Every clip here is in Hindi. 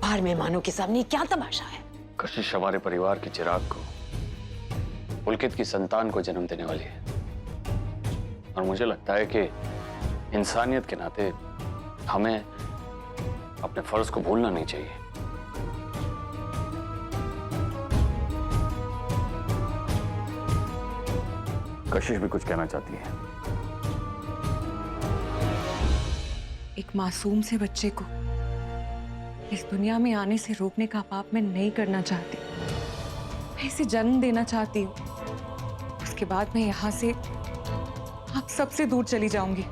बाहर मेहमानों के सामने क्या तमाशा है? कशिश हमारे परिवार के चिराग को, पुलकित की संतान को जन्म देने वाली है और मुझे लगता है कि इंसानियत के नाते हमें अपने फर्ज को भूलना नहीं चाहिए। कशिश भी कुछ कहना चाहती है। एक मासूम से बच्चे को इस दुनिया में आने से रोकने का पाप मैं नहीं करना चाहती। मैं इसे जन्म देना चाहती हूँ। उसके बाद मैं यहाँ से आप सबसे दूर चली जाऊंगी।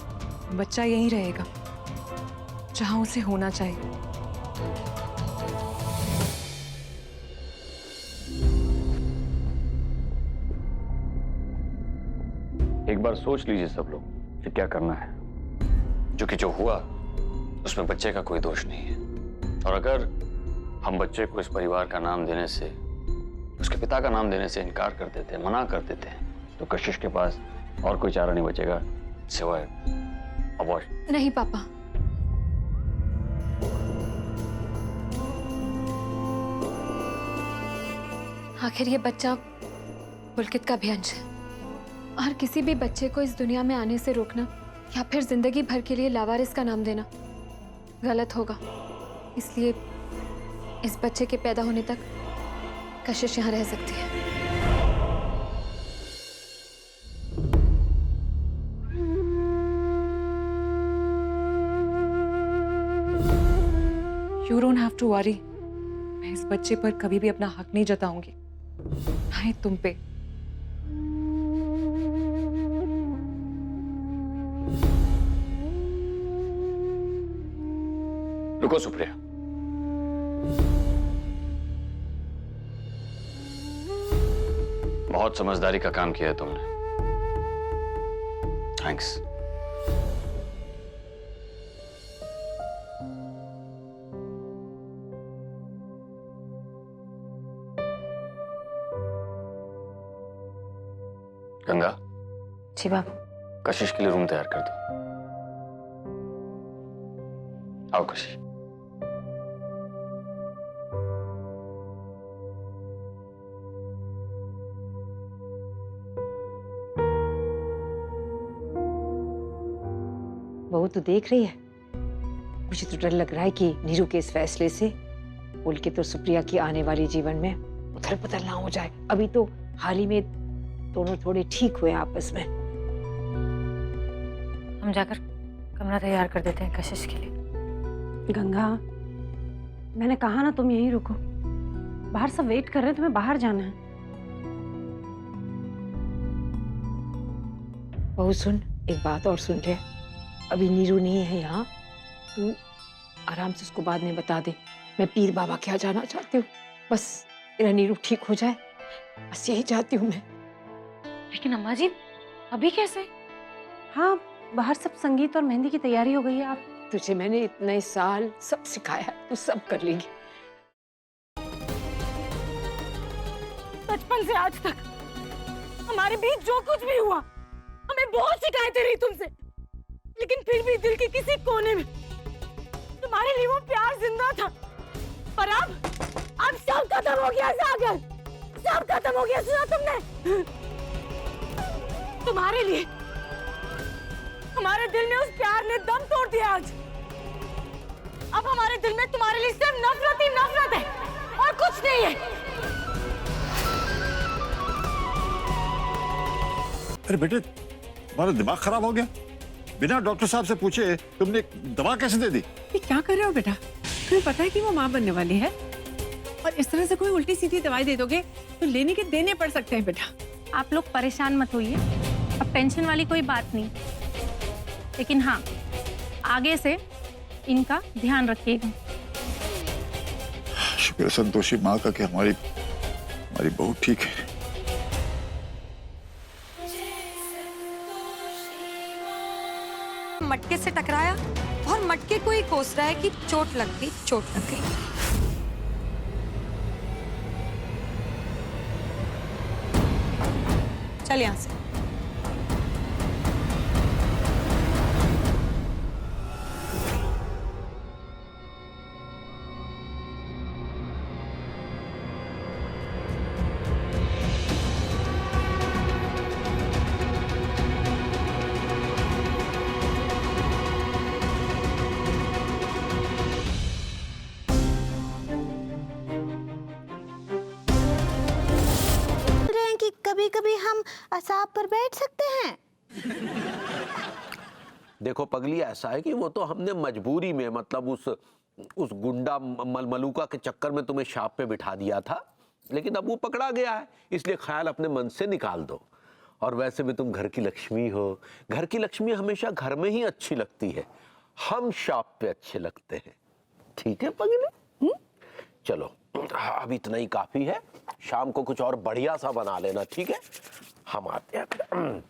बच्चा यहीं रहेगा जहां उसे होना चाहिए। एक बार सोच लीजिए सब लोग कि क्या करना है, क्योंकि जो हुआ उसमें बच्चे का कोई दोष नहीं है। और अगर हम बच्चे को इस परिवार का नाम देने से, उसके पिता का नाम देने से इनकार कर देते, मना कर देते हैं, तो कशिश के पास और कोई चारा नहीं बचेगा सिवाय अबॉर्शन। नहीं पापा, आखिर ये बच्चा पुलकित का भी अंश है और किसी भी बच्चे को इस दुनिया में आने से रोकना या फिर जिंदगी भर के लिए लावारिस का नाम देना गलत होगा। इसलिए इस बच्चे के पैदा होने तक कशिश यहाँ रह सकती है। You don't have to worry। मैं इस बच्चे पर कभी भी अपना हक नहीं जताऊंगी, ना ही तुम पे। रुको सुप्रिया, बहुत समझदारी का काम किया है तुमने। थैंक्स। गंगा, जी बाबू। कशिश के लिए रूम तैयार कर दो। आओ कशिश। बहू तो देख रही है, मुझे तो डर लग रहा है कि नीरू के इस फैसले से पुलकित और सुप्रिया की आने वाली जीवन में उथल पुथल ना हो जाए। अभी तो हाल ही में दोनों थोड़े ठीक हुए आपस में। हम जाकर कमरा तैयार कर देते हैं कशिश के लिए। गंगा, मैंने कहा ना तुम यहीं रुको, बाहर सब वेट कर रहे हैं, तुम्हें बाहर जाना है। बहू सुन, एक बात और सुन ले, अभी नीरू नहीं है यहाँ, तू आराम से उसको बाद में बता दे। मैं पीर बाबा के यहाँ जाना चाहती हूँ, बस मेरा नीरू ठीक हो जाए, बस यही चाहती हूँ मैं। लेकिन अम्मा जी अभी कैसे? हाँ, बाहर सब संगीत और मेहंदी की तैयारी हो गई है। आप तुझे मैंने इतने साल सब सिखाया है, तू सब कर लेगी। बचपन से आज तक हमारे बीच जो कुछ भी हुआ, हमें बहुत शिकायतें रही तुमसे, लेकिन फिर भी दिल के किसी कोने में तुम्हारे लिए वो प्यार जिंदा था। पर अब सब खत्म हो गया सागर, सब खत्म हो गया। सुना तुमने? तुम्हारे लिए हमारे दिल में उस प्यार ने दम तोड़ दिया। आज अब हमारे दिल में तुम्हारे लिए सिर्फ नफरत ही नफरत है और कुछ नहीं है। अरे बेटे, तुम्हारा दिमाग खराब हो गया? बिना डॉक्टर साहब से पूछे तुमने दवा कैसे दे दी? ये क्या कर रहे हो बेटा? तुम्हें पता है कि वो माँ बनने वाली है और इस तरह से कोई उल्टी सीधी दवाई दे दोगे तो लेने के देने पड़ सकते हैं बेटा। आप लोग परेशान मत होइए, अब टेंशन वाली कोई बात नहीं। लेकिन हाँ, आगे से इनका ध्यान रखिएगा। शुक्र है संतोषी माँ का कि हमारी बहू ठीक है। मटके से टकराया और मटके को ही कोस रहा है कि चोट लग गई, चोट लग गई। चल यहां से। असाब पर बैठ सकते हैं? देखो पगली, ऐसा है कि वो तो हमने मजबूरी में, मतलब उस गुंडा मलमलूका के चक्कर में तुम्हें शाप पे बिठा दिया था, लेकिन अब वो पकड़ा गया है, इसलिए ख्याल अपने मन से निकाल दो। और वैसे भी तुम घर की लक्ष्मी हो, घर की लक्ष्मी हमेशा घर में ही अच्छी लगती है, हम शाप पे अच्छे लगते हैं। ठीक है पगली? चलो अब इतना ही काफी है, शाम को कुछ और बढ़िया सा बना लेना, ठीक है? हम आते हैं।